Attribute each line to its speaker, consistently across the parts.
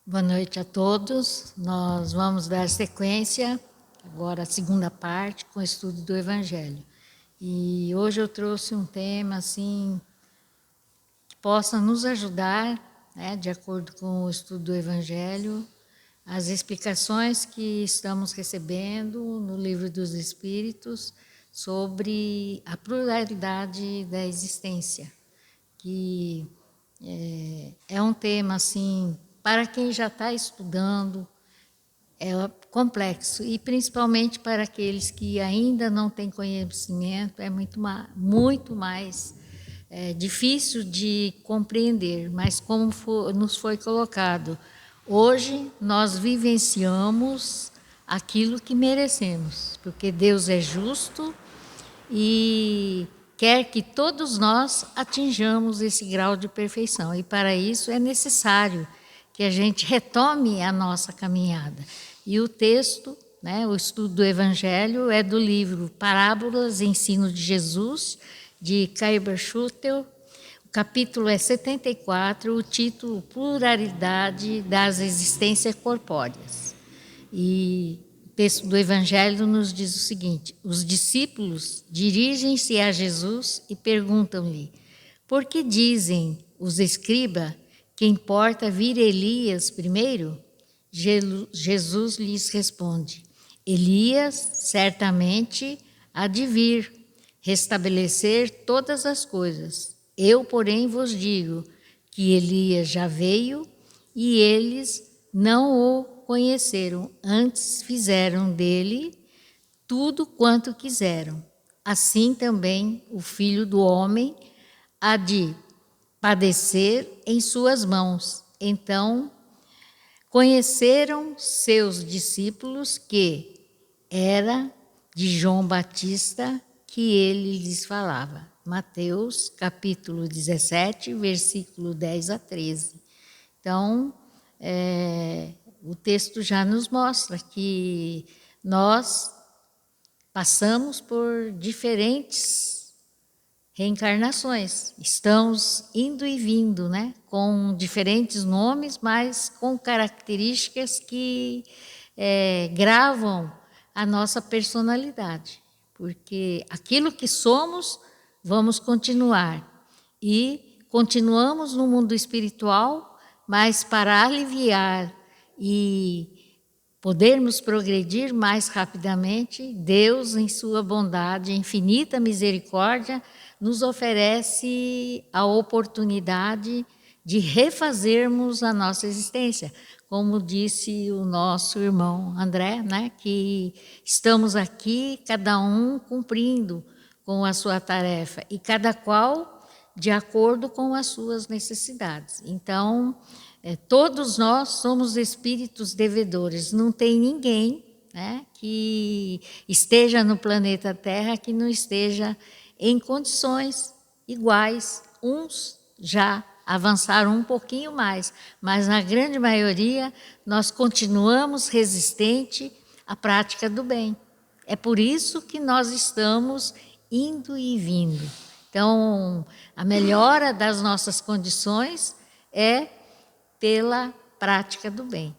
Speaker 1: Boa noite a todos. Nós vamos dar sequência, agora a segunda parte, com o estudo do Evangelho. E hoje eu trouxe um tema assim que possa nos ajudar, né, de acordo com o estudo do Evangelho, as explicações que estamos recebendo no Livro dos Espíritos sobre a pluralidade da existência, que é um tema assim para quem já está estudando, é complexo, e principalmente para aqueles que ainda não têm conhecimento, é muito mais difícil de compreender, mas como nos foi colocado, hoje nós vivenciamos aquilo que merecemos, porque Deus é justo e quer que todos nós atinjamos esse grau de perfeição. E para isso é necessário que a gente retome a nossa caminhada. E o texto, né, o estudo do Evangelho, é do livro Parábolas, Ensino de Jesus, de Kaiber Schutel. O capítulo é 74, o título Pluralidade das Existências Corpóreas. E o texto do Evangelho nos diz o seguinte: os discípulos dirigem-se a Jesus e perguntam-lhe: por que dizem os escribas que importa vir Elias primeiro? Jesus lhes responde: Elias certamente há de vir restabelecer todas as coisas. Eu, porém, vos digo que Elias já veio e eles não o conheceram, antes fizeram dele tudo quanto quiseram. Assim também o Filho do Homem há de padecer em suas mãos. Então conheceram seus discípulos que era de João Batista que ele lhes falava. Mateus, capítulo 17, versículo 10 a 13. Então, o texto já nos mostra que nós passamos por diferentes reencarnações. Estamos indo e vindo, né? Com diferentes nomes, mas com características que gravam a nossa personalidade. Porque aquilo que somos, vamos continuar. E continuamos no mundo espiritual, mas para aliviar e podermos progredir mais rapidamente, Deus, em sua bondade, infinita misericórdia, nos oferece a oportunidade de refazermos a nossa existência. Como disse o nosso irmão André, né, que estamos aqui, cada um cumprindo com a sua tarefa, e cada qual de acordo com as suas necessidades. Então, todos nós somos espíritos devedores, não tem ninguém, né, que esteja no planeta Terra que não esteja em condições iguais. Uns já avançaram um pouquinho mais, mas na grande maioria nós continuamos resistentes à prática do bem. É por isso que nós estamos indo e vindo. Então, a melhora das nossas condições é pela prática do bem.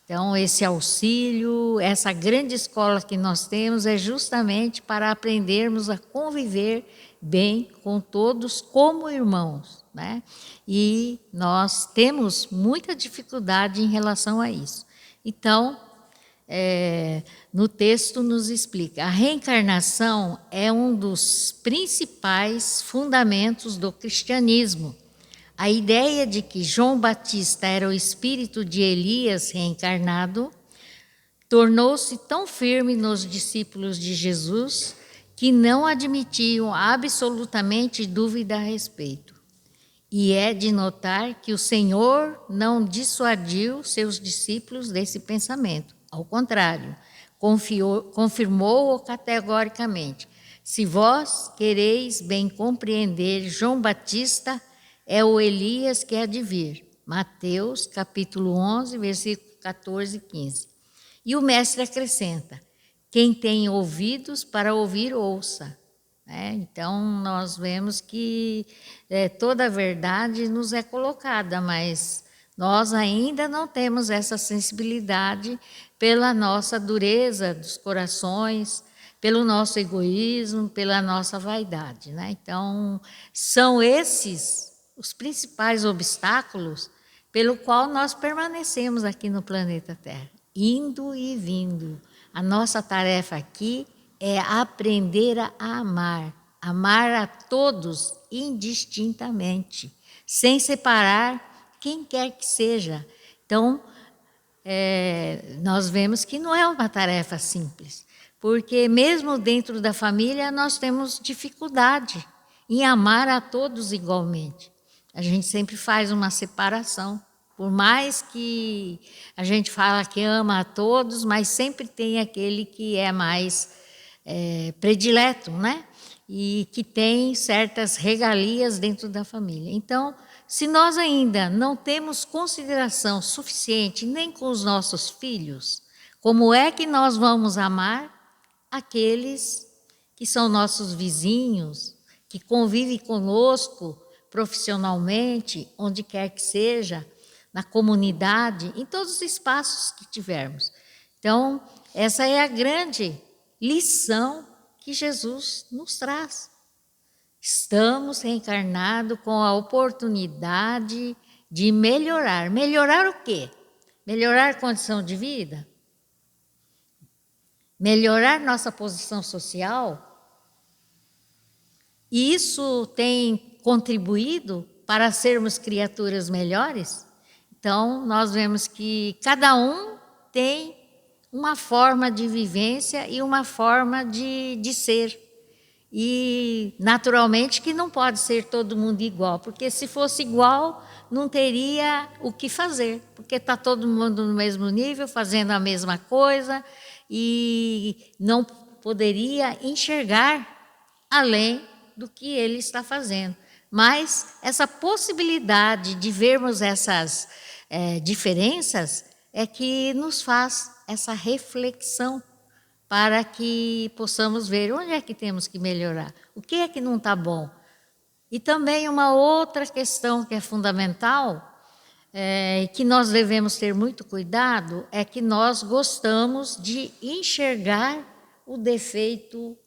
Speaker 1: Então, esse auxílio, essa grande escola que nós temos é justamente para aprendermos a conviver bem com todos como irmãos, né? E nós temos muita dificuldade em relação a isso. Então, no texto nos explica, a reencarnação é um dos principais fundamentos do cristianismo. A ideia de que João Batista era o espírito de Elias reencarnado tornou-se tão firme nos discípulos de Jesus que não admitiam absolutamente dúvida a respeito. E é de notar que o Senhor não dissuadiu seus discípulos desse pensamento. Ao contrário, confirmou-o categoricamente. Se vós quereis bem compreender, João Batista é o Elias que há de vir. Mateus, capítulo 11, versículo 14 e 15. E o mestre acrescenta: quem tem ouvidos para ouvir, ouça. Então, nós vemos que toda a verdade nos é colocada, mas Nós ainda não temos essa sensibilidade pela nossa dureza dos corações, pelo nosso egoísmo, pela nossa vaidade, né? Então, são esses os principais obstáculos pelo qual nós permanecemos aqui no planeta Terra, indo e vindo. A nossa tarefa aqui é aprender a amar, amar a todos indistintamente, sem separar quem quer que seja. Então, nós vemos que não é uma tarefa simples, porque mesmo dentro da família nós temos dificuldade em amar a todos igualmente. A gente sempre faz uma separação, por mais que a gente fala que ama a todos, mas sempre tem aquele que é mais predileto, né? E que tem certas regalias dentro da família. Então, se nós ainda não temos consideração suficiente nem com os nossos filhos, como é que nós vamos amar aqueles que são nossos vizinhos, que convivem conosco profissionalmente, onde quer que seja, na comunidade, em todos os espaços que tivermos? Então, essa é a grande lição que Jesus nos traz. Estamos reencarnados com a oportunidade de melhorar. Melhorar o quê? Melhorar a condição de vida? Melhorar nossa posição social? E isso tem contribuído para sermos criaturas melhores? Então, nós vemos que cada um tem uma forma de vivência e uma forma de ser. E, naturalmente, que não pode ser todo mundo igual, porque se fosse igual, não teria o que fazer, porque está todo mundo no mesmo nível, fazendo a mesma coisa, e não poderia enxergar além do que ele está fazendo. Mas essa possibilidade de vermos essas diferenças é que nos faz essa reflexão para que possamos ver onde é que temos que melhorar, o que é que não está bom. E também uma outra questão que é fundamental, que nós devemos ter muito cuidado, é que nós gostamos de enxergar o defeito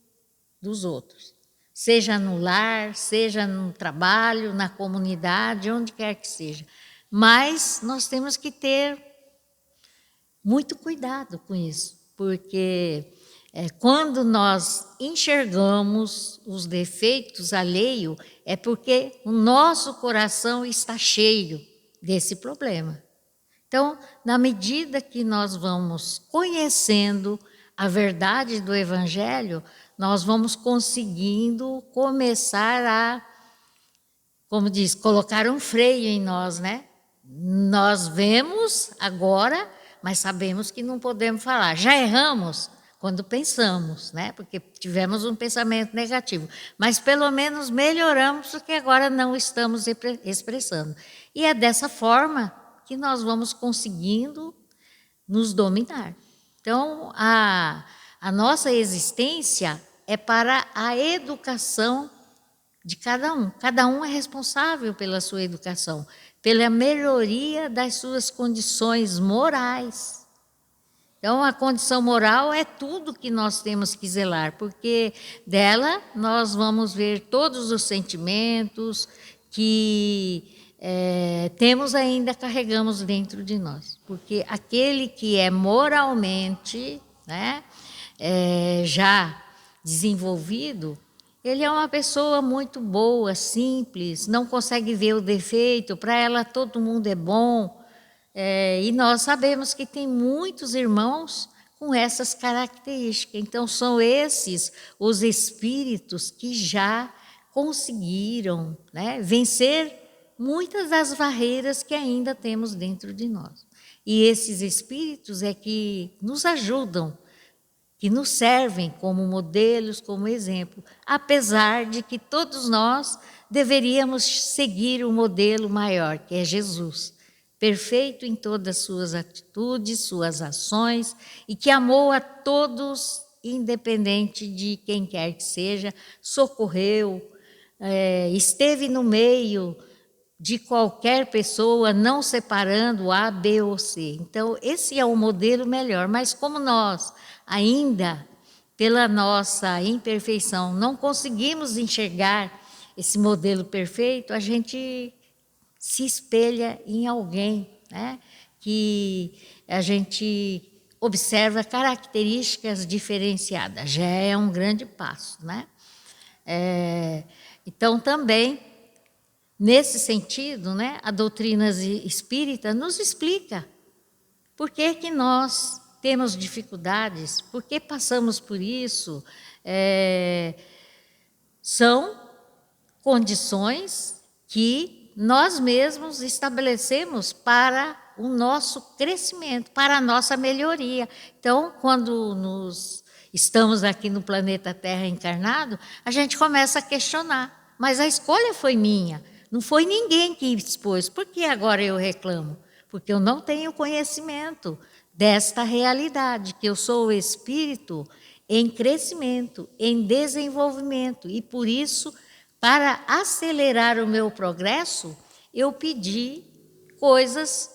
Speaker 1: dos outros, seja no lar, seja no trabalho, na comunidade, onde quer que seja. Mas nós temos que ter muito cuidado com isso, porque quando nós enxergamos os defeitos alheios, é porque o nosso coração está cheio desse problema. Então, na medida que nós vamos conhecendo a verdade do Evangelho, nós vamos conseguindo começar a, como diz, colocar um freio em nós, né? Nós vemos agora, mas sabemos que não podemos falar. Já erramos quando pensamos, né? Porque tivemos um pensamento negativo. Mas pelo menos melhoramos, porque agora não estamos expressando. E é dessa forma que nós vamos conseguindo nos dominar. Então, a nossa existência é para a educação de cada um. Cada um é responsável pela sua educação, pela melhoria das suas condições morais. Então, a condição moral é tudo que nós temos que zelar, porque dela nós vamos ver todos os sentimentos que temos ainda, carregamos dentro de nós. Porque aquele que é moralmente, né, já desenvolvido, ele é uma pessoa muito boa, simples, não consegue ver o defeito, para ela todo mundo é bom. E nós sabemos que tem muitos irmãos com essas características. Então, são esses os espíritos que já conseguiram, né, vencer muitas das barreiras que ainda temos dentro de nós. E esses espíritos é que nos ajudam, que nos servem como modelos, como exemplo, apesar de que todos nós deveríamos seguir o modelo maior, que é Jesus, perfeito em todas as suas atitudes, suas ações, e que amou a todos, independente de quem quer que seja, socorreu, esteve no meio de qualquer pessoa, não separando A, B ou C. Então, esse é o modelo melhor. Mas como nós ainda, pela nossa imperfeição, não conseguimos enxergar esse modelo perfeito, a gente se espelha em alguém, né? Que a gente observa características diferenciadas. Já é um grande passo, né? Então, também, nesse sentido, né, a doutrina espírita nos explica por que que nós temos dificuldades, por que passamos por isso. São condições que nós mesmos estabelecemos para o nosso crescimento, para a nossa melhoria. Então, quando estamos aqui no planeta Terra encarnado, a gente começa a questionar, mas a escolha foi minha, não foi ninguém que expôs. Por que agora eu reclamo? Porque eu não tenho conhecimento desta realidade, que eu sou o espírito em crescimento, em desenvolvimento, e por isso, para acelerar o meu progresso, eu pedi coisas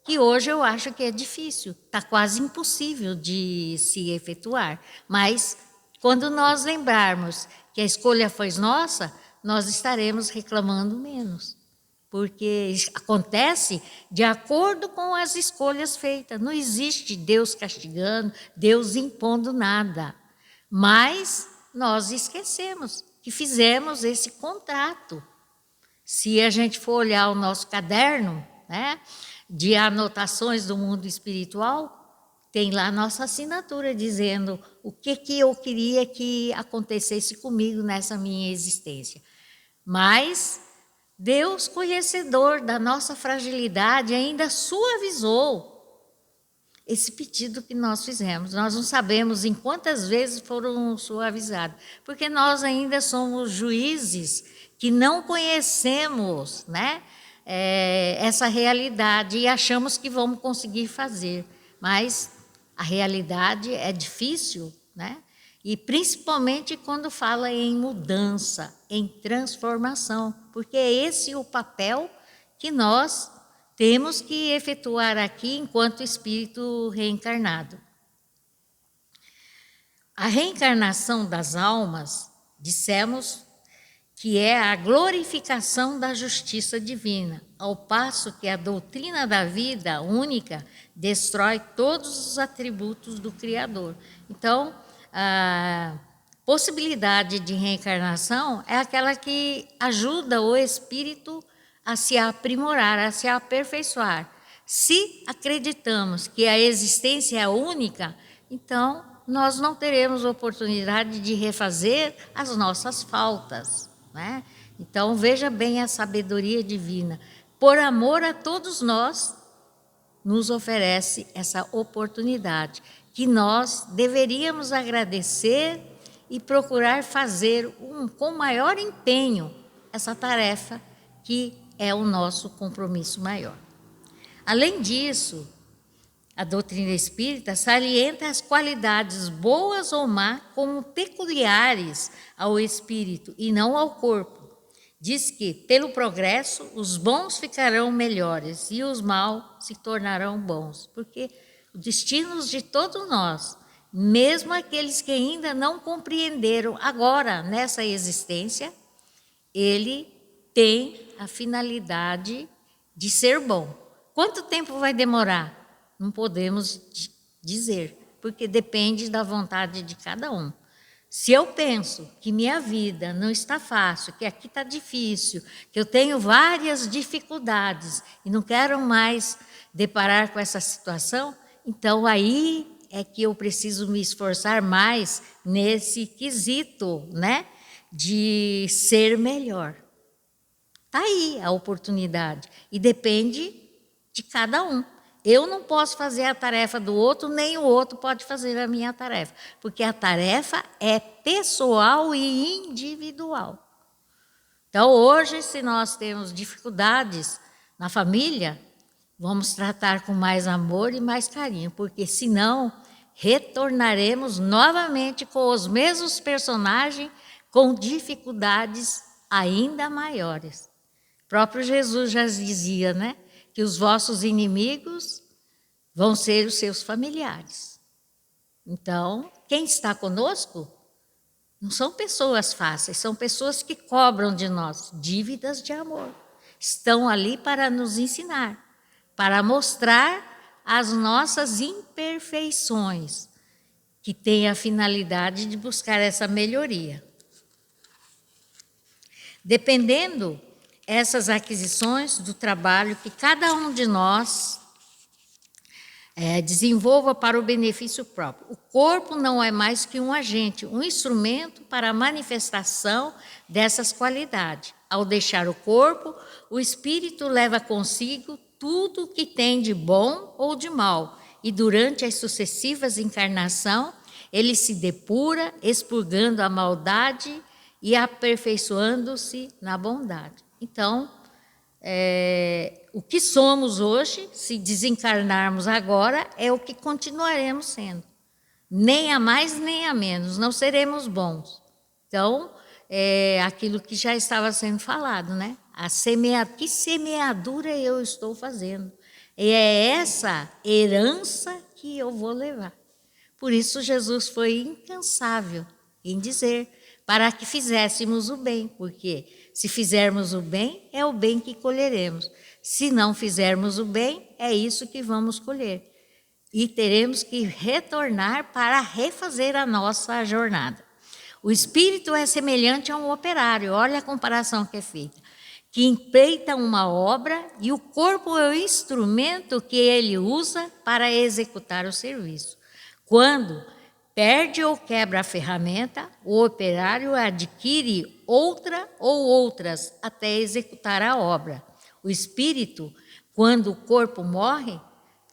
Speaker 1: que hoje eu acho que é difícil, está quase impossível de se efetuar. Mas, quando nós lembrarmos que a escolha foi nossa, nós estaremos reclamando menos. Porque acontece de acordo com as escolhas feitas. Não existe Deus castigando, Deus impondo nada. Mas nós esquecemos que fizemos esse contrato. Se a gente for olhar o nosso caderno, né, de anotações do mundo espiritual, tem lá a nossa assinatura dizendo o que eu queria que acontecesse comigo nessa minha existência. Mas Deus, conhecedor da nossa fragilidade, ainda suavizou esse pedido que nós fizemos. Nós não sabemos em quantas vezes foram suavizados, porque nós ainda somos juízes que não conhecemos, né, essa realidade e achamos que vamos conseguir fazer. Mas a realidade é difícil, né? E principalmente quando fala em mudança, em transformação, porque é esse o papel que nós temos que efetuar aqui enquanto espírito reencarnado. A reencarnação das almas, dissemos que é a glorificação da justiça divina, ao passo que a doutrina da vida única destrói todos os atributos do Criador. Então, a possibilidade de reencarnação é aquela que ajuda o espírito a se aprimorar, a se aperfeiçoar. Se acreditamos que a existência é única, então nós não teremos oportunidade de refazer as nossas faltas, né? Então veja bem a sabedoria divina. Por amor a todos nós, nos oferece essa oportunidade, que nós deveríamos agradecer e procurar fazer com maior empenho essa tarefa que é o nosso compromisso maior. Além disso, a doutrina espírita salienta as qualidades boas ou má como peculiares ao espírito e não ao corpo. Diz que, pelo progresso, os bons ficarão melhores e os maus se tornarão bons, porque os destinos de todos nós, mesmo aqueles que ainda não compreenderam agora, nessa existência, ele tem a finalidade de ser bom. Quanto tempo vai demorar? Não podemos dizer, porque depende da vontade de cada um. Se eu penso que minha vida não está fácil, que aqui está difícil, que eu tenho várias dificuldades e não quero mais deparar com essa situação, então aí é que eu preciso me esforçar mais nesse quesito, né, de ser melhor. Está aí a oportunidade e depende de cada um. Eu não posso fazer a tarefa do outro, nem o outro pode fazer a minha tarefa, porque a tarefa é pessoal e individual. Então, hoje, se nós temos dificuldades na família, vamos tratar com mais amor e mais carinho, porque senão retornaremos novamente com os mesmos personagens, com dificuldades ainda maiores. próprio Jesus já dizia, né? Que os vossos inimigos vão ser os seus familiares. Então, quem está conosco não são pessoas fáceis, são pessoas que cobram de nós dívidas de amor. Estão ali para nos ensinar, para mostrar as nossas imperfeições, que têm a finalidade de buscar essa melhoria. Dependendo essas aquisições do trabalho que cada um de nós desenvolva para o benefício próprio. O corpo não é mais que um agente, um instrumento para a manifestação dessas qualidades. Ao deixar o corpo, o espírito leva consigo tudo o que tem de bom ou de mal, e durante as sucessivas encarnações, ele se depura, expurgando a maldade e aperfeiçoando-se na bondade. Então, o que somos hoje, se desencarnarmos agora, é o que continuaremos sendo. Nem a mais, nem a menos, não seremos bons. Então, aquilo que já estava sendo falado, né? Que semeadura eu estou fazendo? E é essa herança que eu vou levar. Por isso, Jesus foi incansável em dizer para que fizéssemos o bem, porque se fizermos o bem, é o bem que colheremos. Se não fizermos o bem, é isso que vamos colher. E teremos que retornar para refazer a nossa jornada. O espírito é semelhante a um operário, olha a comparação que é feita, que empreita uma obra e o corpo é o instrumento que ele usa para executar o serviço. Quando perde ou quebra a ferramenta, o operário adquire outra ou outras até executar a obra. O espírito, quando o corpo morre,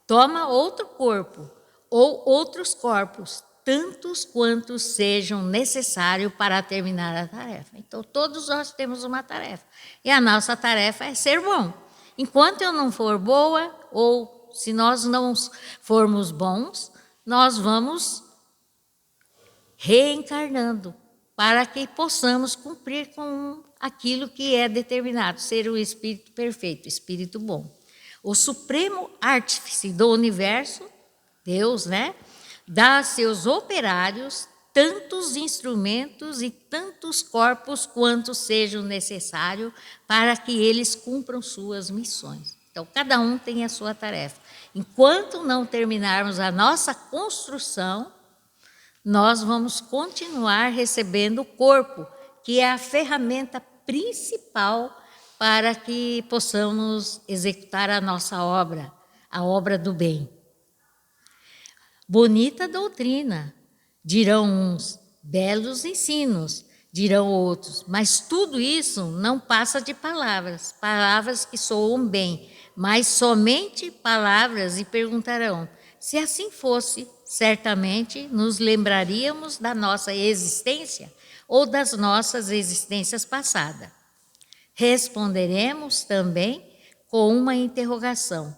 Speaker 1: toma outro corpo ou outros corpos, tantos quantos sejam necessários para terminar a tarefa. Então, todos nós temos uma tarefa. E a nossa tarefa é ser bom. Enquanto eu não for boa, ou se nós não formos bons, nós vamos reencarnando, para que possamos cumprir com aquilo que é determinado, ser o espírito perfeito, espírito bom. O supremo artífice do universo, Deus, né, dá a seus operários tantos instrumentos e tantos corpos quanto sejam necessários para que eles cumpram suas missões. Então, cada um tem a sua tarefa. Enquanto não terminarmos a nossa construção, nós vamos continuar recebendo o corpo, que é a ferramenta principal para que possamos executar a nossa obra, a obra do bem. Bonita doutrina, dirão uns, belos ensinos, dirão outros, mas tudo isso não passa de palavras, palavras que soam bem, mas somente palavras, e perguntarão, se assim fosse, certamente nos lembraríamos da nossa existência ou das nossas existências passadas. Responderemos também com uma interrogação.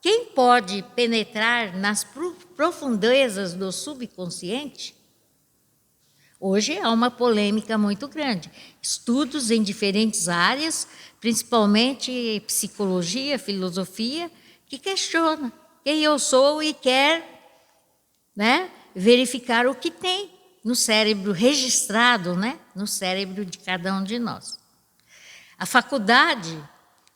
Speaker 1: Quem pode penetrar nas profundezas do subconsciente? Hoje há uma polêmica muito grande. Estudos em diferentes áreas, principalmente psicologia, filosofia, que questionam quem eu sou e quer, né, verificar o que tem no cérebro registrado, né, no cérebro de cada um de nós. A faculdade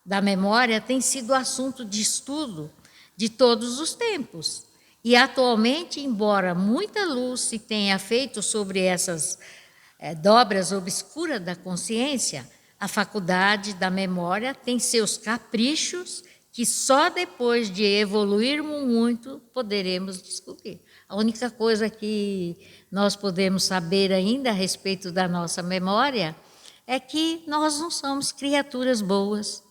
Speaker 1: da memória tem sido assunto de estudo de todos os tempos. E atualmente, embora muita luz se tenha feito sobre essas dobras obscuras da consciência, a faculdade da memória tem seus caprichos que só depois de evoluirmos muito poderemos descobrir. A única coisa que nós podemos saber ainda a respeito da nossa memória é que nós não somos criaturas boas.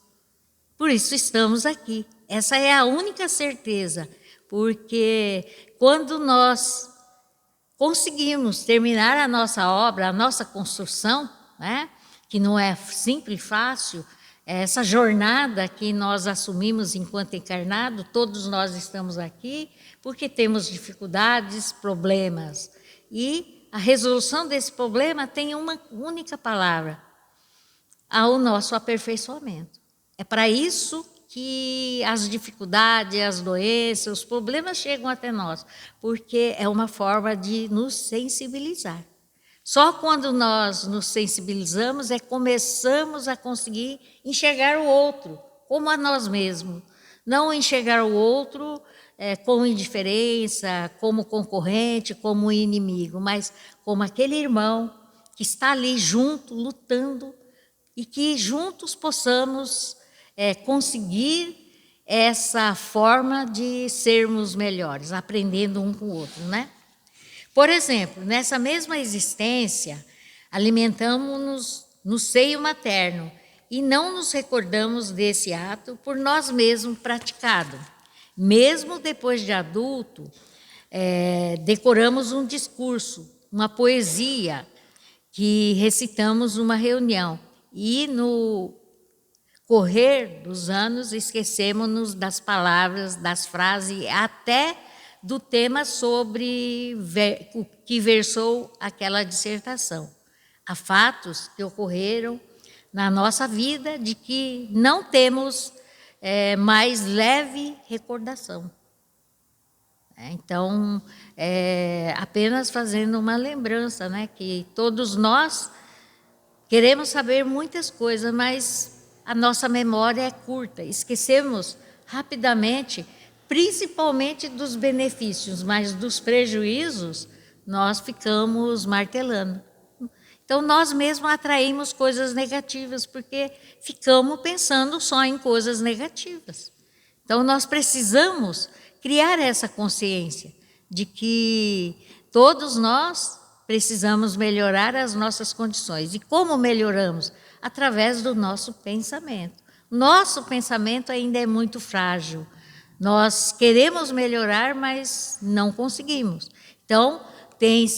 Speaker 1: Por isso estamos aqui. Essa é a única certeza, porque quando nós conseguimos terminar a nossa obra, a nossa construção, né, que não é simples e fácil, essa jornada que nós assumimos enquanto encarnado, todos nós estamos aqui porque temos dificuldades, problemas. E a resolução desse problema tem uma única palavra, ao nosso aperfeiçoamento. É para isso que as dificuldades, as doenças, os problemas chegam até nós, porque é uma forma de nos sensibilizar. Só quando nós nos sensibilizamos é que começamos a conseguir enxergar o outro como a nós mesmos. Não enxergar o outro com indiferença, como concorrente, como inimigo, mas como aquele irmão que está ali junto, lutando, e que juntos possamos conseguir essa forma de sermos melhores, aprendendo um com o outro, né? Por exemplo, nessa mesma existência, alimentamos-nos no seio materno e não nos recordamos desse ato por nós mesmos praticado. Mesmo depois de adulto, decoramos um discurso, uma poesia que recitamos numa reunião e no correr dos anos esquecemos-nos das palavras, das frases, até do tema sobre o que versou aquela dissertação. Há fatos que ocorreram na nossa vida de que não temos mais leve recordação. Então, apenas fazendo uma lembrança, né, que todos nós queremos saber muitas coisas, mas a nossa memória é curta, esquecemos rapidamente, principalmente dos benefícios, mas dos prejuízos nós ficamos martelando. Então, nós mesmos atraímos coisas negativas, porque ficamos pensando só em coisas negativas. Então, nós precisamos criar essa consciência de que todos nós precisamos melhorar as nossas condições. E como melhoramos? Através do nosso pensamento. Nosso pensamento ainda é muito frágil. Nós queremos melhorar, mas não conseguimos. Então,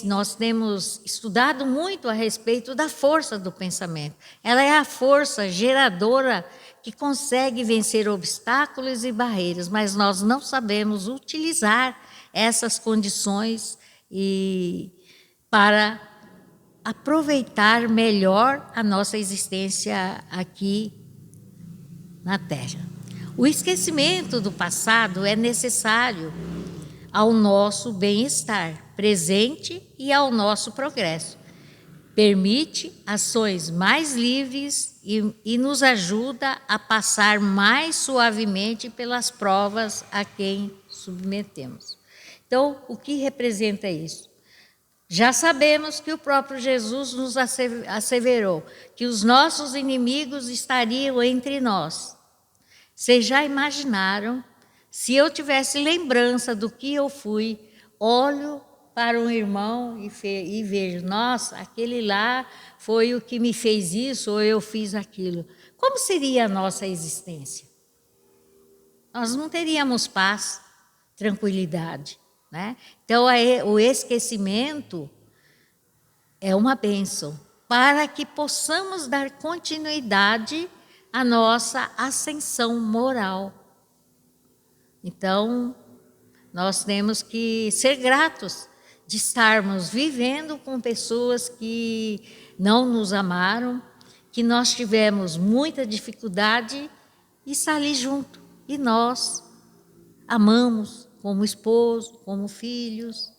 Speaker 1: nós temos estudado muito a respeito da força do pensamento. Ela é a força geradora que consegue vencer obstáculos e barreiras, mas nós não sabemos utilizar essas condições para aproveitar melhor a nossa existência aqui na Terra. O esquecimento do passado é necessário ao nosso bem-estar presente e ao nosso progresso. Permite ações mais livres e nos ajuda a passar mais suavemente pelas provas a quem submetemos. Então, o que representa isso? Já sabemos que o próprio Jesus nos asseverou que os nossos inimigos estariam entre nós. Vocês já imaginaram? Se eu tivesse lembrança do que eu fui, olho para um irmão e vejo, nossa, aquele lá foi o que me fez isso ou eu fiz aquilo. Como seria a nossa existência? Nós não teríamos paz, tranquilidade, né? Então, o esquecimento é uma bênção para que possamos dar continuidade à nossa ascensão moral. Então, nós temos que ser gratos de estarmos vivendo com pessoas que não nos amaram, que nós tivemos muita dificuldade e está ali junto. E nós amamos como esposo, como filhos.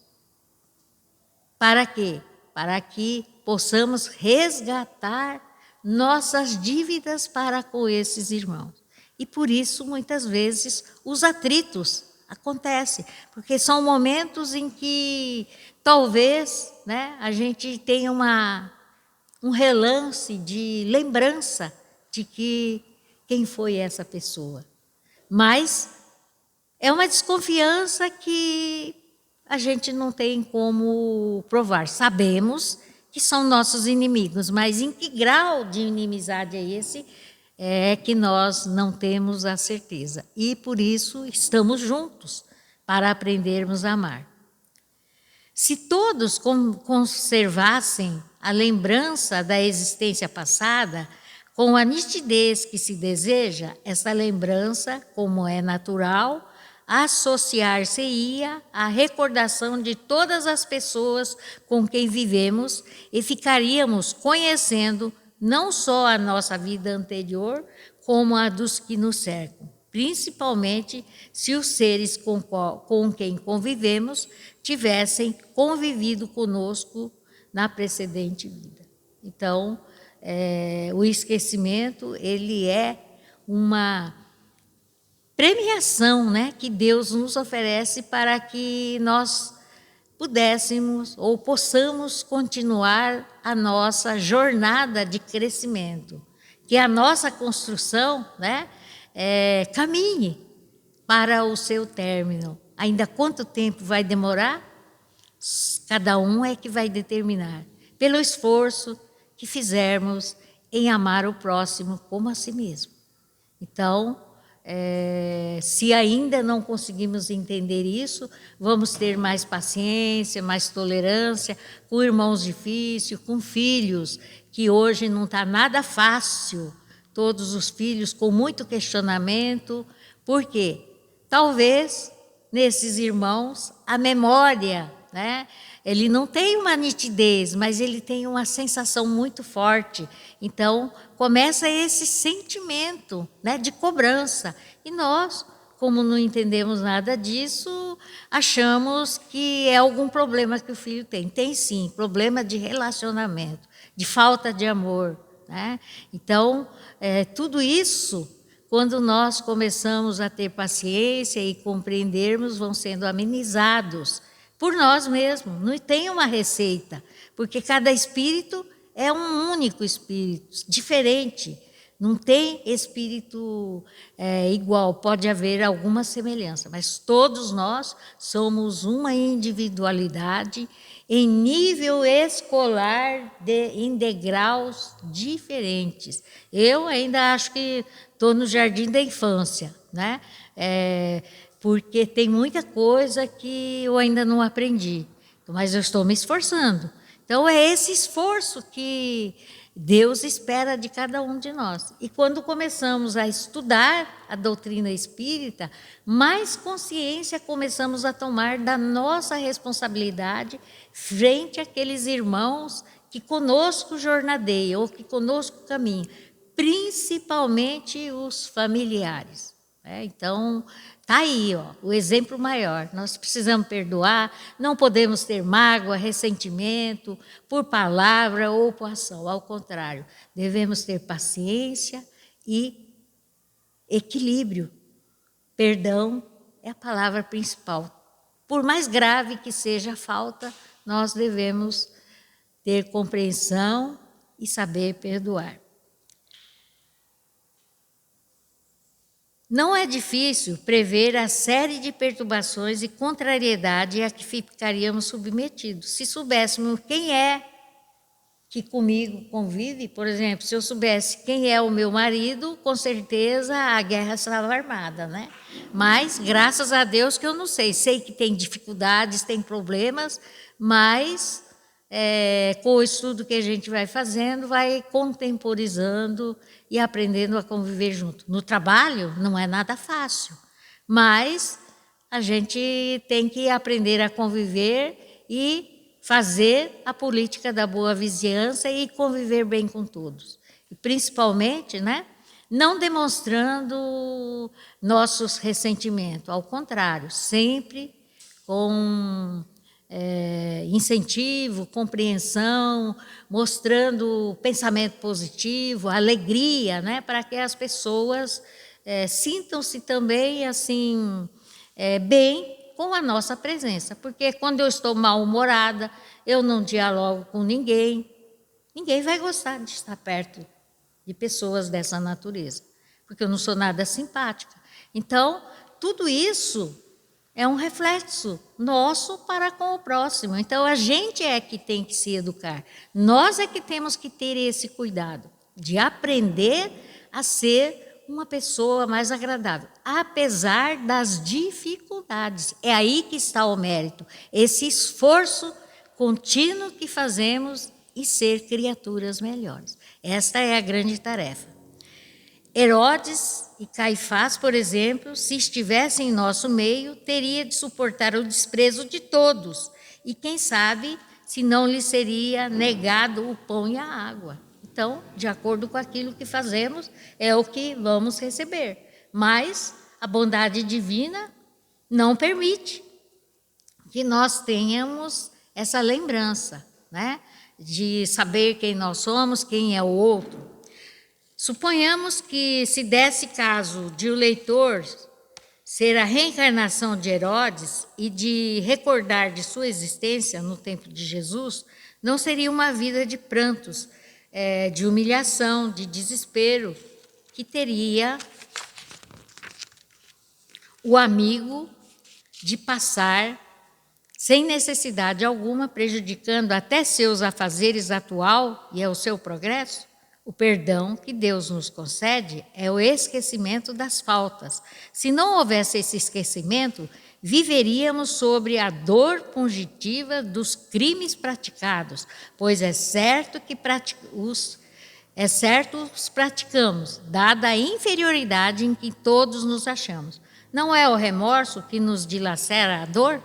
Speaker 1: Para quê? Para que possamos resgatar nossas dívidas para com esses irmãos. E por isso, muitas vezes, os atritos acontecem, porque são momentos em que talvez, né, a gente tenha um relance de lembrança de quem foi essa pessoa. Mas é uma desconfiança que a gente não tem como provar. Sabemos que são nossos inimigos, mas em que grau de inimizade é esse? É que nós não temos a certeza. E, por isso, estamos juntos para aprendermos a amar. Se todos conservassem a lembrança da existência passada, com a nitidez que se deseja, essa lembrança, como é natural, associar-se-ia à recordação de todas as pessoas com quem vivemos e ficaríamos conhecendo não só a nossa vida anterior, como a dos que nos cercam, principalmente se os seres com quem convivemos tivessem convivido conosco na precedente vida. Então, o esquecimento, ele é uma premiação, né, que Deus nos oferece para que nós pudéssemos ou possamos continuar a nossa jornada de crescimento, que a nossa construção, né, caminhe para o seu término. Ainda quanto tempo vai demorar? Cada um é que vai determinar, pelo esforço que fizermos em amar o próximo como a si mesmo. Então, se ainda não conseguimos entender isso, vamos ter mais paciência, mais tolerância com irmãos difíceis, com filhos, que hoje não está nada fácil, todos os filhos com muito questionamento. Por quê? Talvez nesses irmãos a memória, né? Ele não tem uma nitidez, mas ele tem uma sensação muito forte. Então, começa esse sentimento, né, de cobrança. E nós, como não entendemos nada disso, achamos que é algum problema que o filho tem. Tem sim, problema de relacionamento, de falta de amor, né? Então, tudo isso, quando nós começamos a ter paciência e compreendermos, vão sendo amenizados por nós mesmos. Não tem uma receita, porque cada espírito é um único espírito, diferente. Não tem espírito igual, pode haver alguma semelhança, mas todos nós somos uma individualidade em nível escolar, em degraus diferentes. Eu ainda acho que estou no jardim da infância, né? Porque tem muita coisa que eu ainda não aprendi, mas eu estou me esforçando. Então, é esse esforço que Deus espera de cada um de nós. E quando começamos a estudar a doutrina espírita, mais consciência começamos a tomar da nossa responsabilidade frente àqueles irmãos que conosco jornadeiam, ou que conosco caminham, principalmente os familiares. Então, está aí, o exemplo maior. Nós precisamos perdoar, não podemos ter mágoa, ressentimento por palavra ou por ação. Ao contrário, devemos ter paciência e equilíbrio. Perdão é a palavra principal. Por mais grave que seja a falta, nós devemos ter compreensão e saber perdoar. Não é difícil prever a série de perturbações e contrariedade a que ficaríamos submetidos. Se soubéssemos quem é que comigo convive, por exemplo, se eu soubesse quem é o meu marido, com certeza a guerra estava armada, né? Mas, graças a Deus que eu não sei. Sei que tem dificuldades, tem problemas, mas com o estudo que a gente vai fazendo, vai contemporizando e aprendendo a conviver junto. No trabalho não é nada fácil, mas a gente tem que aprender a conviver e fazer a política da boa vizinhança e conviver bem com todos. E principalmente, né, não demonstrando nossos ressentimentos, ao contrário, sempre com incentivo, compreensão, mostrando pensamento positivo, alegria, né, para que as pessoas sintam-se também assim bem com a nossa presença. Porque quando eu estou mal-humorada, eu não dialogo com ninguém, ninguém vai gostar de estar perto de pessoas dessa natureza, porque eu não sou nada simpática. Então, tudo isso é um reflexo nosso para com o próximo. Então, a gente é que tem que se educar. Nós é que temos que ter esse cuidado de aprender a ser uma pessoa mais agradável, apesar das dificuldades. É aí que está o mérito, esse esforço contínuo que fazemos e ser criaturas melhores. Esta é a grande tarefa. Herodes e Caifás, por exemplo, se estivessem em nosso meio, teria de suportar o desprezo de todos. E quem sabe se não lhe seria negado o pão e a água. Então, de acordo com aquilo que fazemos, é o que vamos receber. Mas a bondade divina não permite que nós tenhamos essa lembrança, né? De saber quem nós somos, quem é o outro. Suponhamos que se desse caso de o leitor ser a reencarnação de Herodes e de recordar de sua existência no tempo de Jesus, não seria uma vida de prantos, de humilhação, de desespero, que teria o amigo de passar sem necessidade alguma, prejudicando até seus afazeres atual e o seu progresso. O perdão que Deus nos concede é o esquecimento das faltas. Se não houvesse esse esquecimento, viveríamos sobre a dor punitiva dos crimes praticados, pois é certo que os praticamos, dada a inferioridade em que todos nos achamos. Não é o remorso que nos dilacera a dor?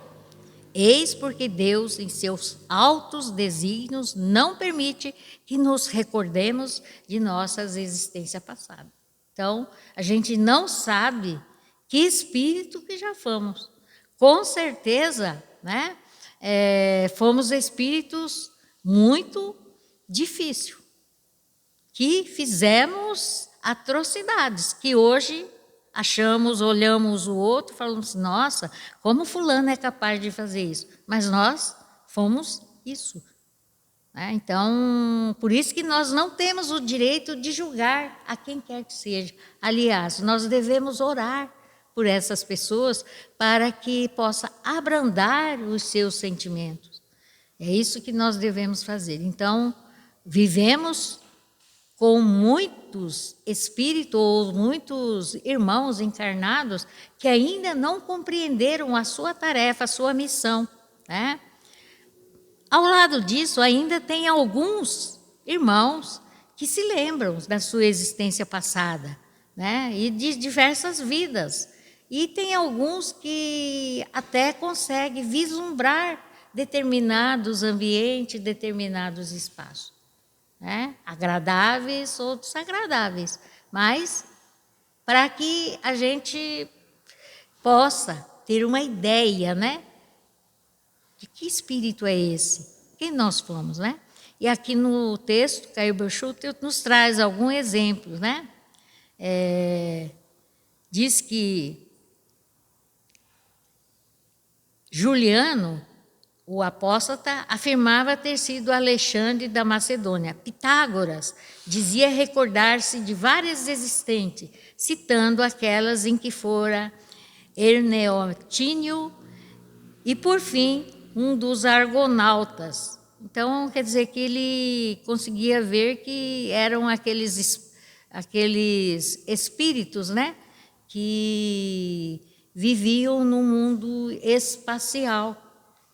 Speaker 1: Eis porque Deus, em seus altos desígnios, não permite que nos recordemos de nossas existências passadas. Então, a gente não sabe que espírito que já fomos. Com certeza, né, fomos espíritos muito difíceis, que fizemos atrocidades, que hoje achamos, olhamos o outro e falamos, nossa, como fulano é capaz de fazer isso? Mas nós fomos isso. Então, por isso que nós não temos o direito de julgar a quem quer que seja. Aliás, nós devemos orar por essas pessoas para que possa abrandar os seus sentimentos. É isso que nós devemos fazer. Então, vivemos com muitos espíritos ou muitos irmãos encarnados que ainda não compreenderam a sua tarefa, a sua missão, né? Ao lado disso, ainda tem alguns irmãos que se lembram da sua existência passada, né? E de diversas vidas. E tem alguns que até conseguem vislumbrar determinados ambientes, determinados espaços. Agradáveis ou desagradáveis, mas para que a gente possa ter uma ideia, né, de que espírito é esse, quem nós fomos, né? E aqui no texto, Caio Bochuto nos traz alguns exemplos, né? Diz que Juliano, o apóstata, afirmava ter sido Alexandre da Macedônia. Pitágoras dizia recordar-se de várias existentes, citando aquelas em que fora Herneotínio e, por fim, um dos argonautas. Então, quer dizer que ele conseguia ver que eram aqueles espíritos, né, que viviam no mundo espacial,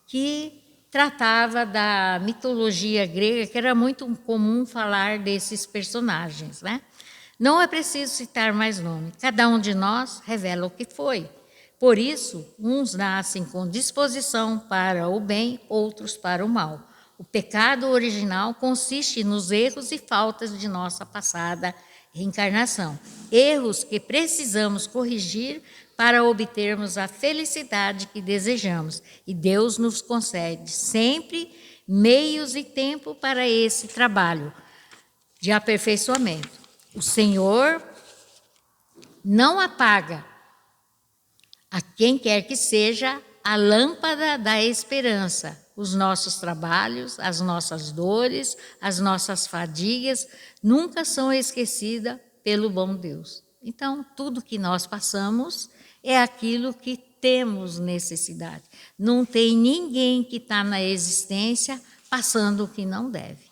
Speaker 1: que tratava da mitologia grega, que era muito comum falar desses personagens, né? Não é preciso citar mais nomes, cada um de nós revela o que foi. Por isso, uns nascem com disposição para o bem, outros para o mal. O pecado original consiste nos erros e faltas de nossa passada reencarnação. Erros que precisamos corrigir para obtermos a felicidade que desejamos. E Deus nos concede sempre meios e tempo para esse trabalho de aperfeiçoamento. O Senhor não apaga a quem quer que seja a lâmpada da esperança. Os nossos trabalhos, as nossas dores, as nossas fadigas nunca são esquecidas pelo bom Deus. Então, tudo que nós passamos é aquilo que temos necessidade. Não tem ninguém que está na existência passando o que não deve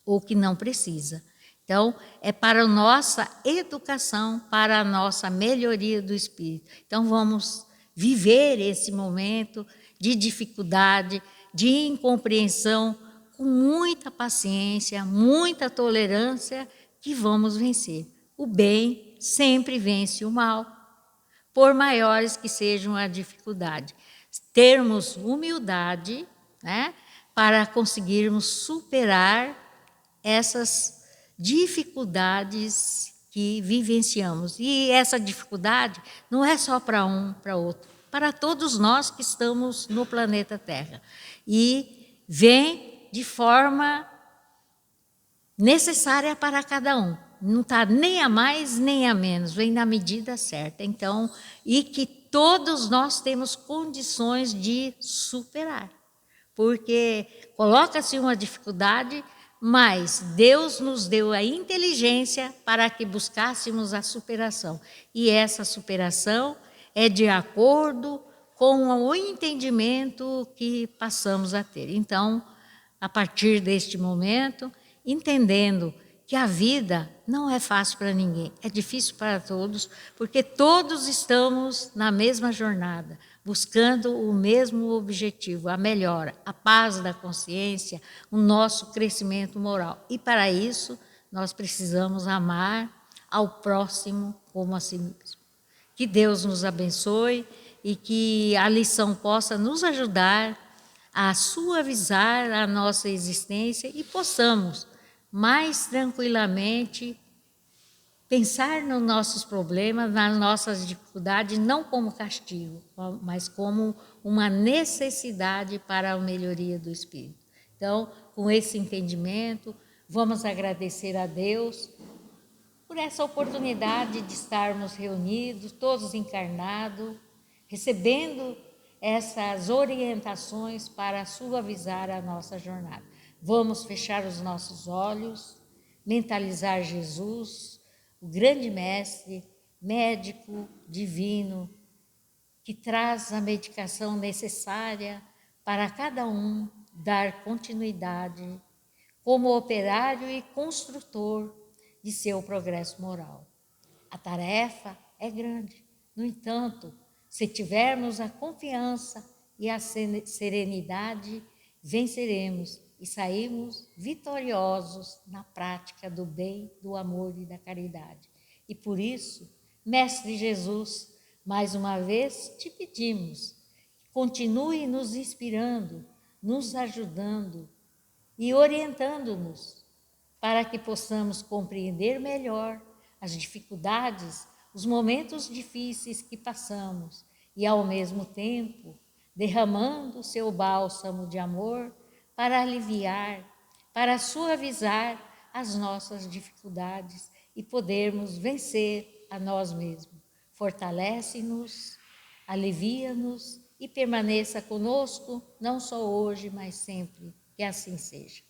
Speaker 1: ou que não precisa. Então, é para a nossa educação, para a nossa melhoria do espírito. Então, vamos viver esse momento de dificuldade, de incompreensão, com muita paciência, muita tolerância, que vamos vencer. O bem sempre vence o mal, por maiores que sejam a dificuldade. Termos humildade, né, para conseguirmos superar essas dificuldades que vivenciamos. E essa dificuldade não é só para um, para outro, para todos nós que estamos no planeta Terra. E vem de forma necessária para cada um. Não está nem a mais nem a menos, vem na medida certa. Então, e que todos nós temos condições de superar. Porque coloca-se uma dificuldade, mas Deus nos deu a inteligência para que buscássemos a superação. E essa superação é de acordo com o entendimento que passamos a ter. Então, a partir deste momento, entendendo que a vida não é fácil para ninguém, é difícil para todos, porque todos estamos na mesma jornada, buscando o mesmo objetivo, a melhora, a paz da consciência, o nosso crescimento moral. E para isso, nós precisamos amar ao próximo como a si mesmo. Que Deus nos abençoe e que a lição possa nos ajudar a suavizar a nossa existência e possamos mais tranquilamente pensar nos nossos problemas, nas nossas dificuldades, não como castigo, mas como uma necessidade para a melhoria do espírito. Então, com esse entendimento, vamos agradecer a Deus por essa oportunidade de estarmos reunidos, todos encarnados, recebendo essas orientações para suavizar a nossa jornada. Vamos fechar os nossos olhos, mentalizar Jesus, o grande mestre, médico divino, que traz a medicação necessária para cada um dar continuidade como operário e construtor de seu progresso moral. A tarefa é grande, no entanto, se tivermos a confiança e a serenidade, venceremos e saímos vitoriosos na prática do bem, do amor e da caridade. E por isso, Mestre Jesus, mais uma vez te pedimos, continue nos inspirando, nos ajudando e orientando-nos para que possamos compreender melhor as dificuldades, os momentos difíceis que passamos e, ao mesmo tempo, derramando o seu bálsamo de amor para aliviar, para suavizar as nossas dificuldades e podermos vencer a nós mesmos. Fortalece-nos, alivia-nos e permaneça conosco, não só hoje, mas sempre. Que assim seja.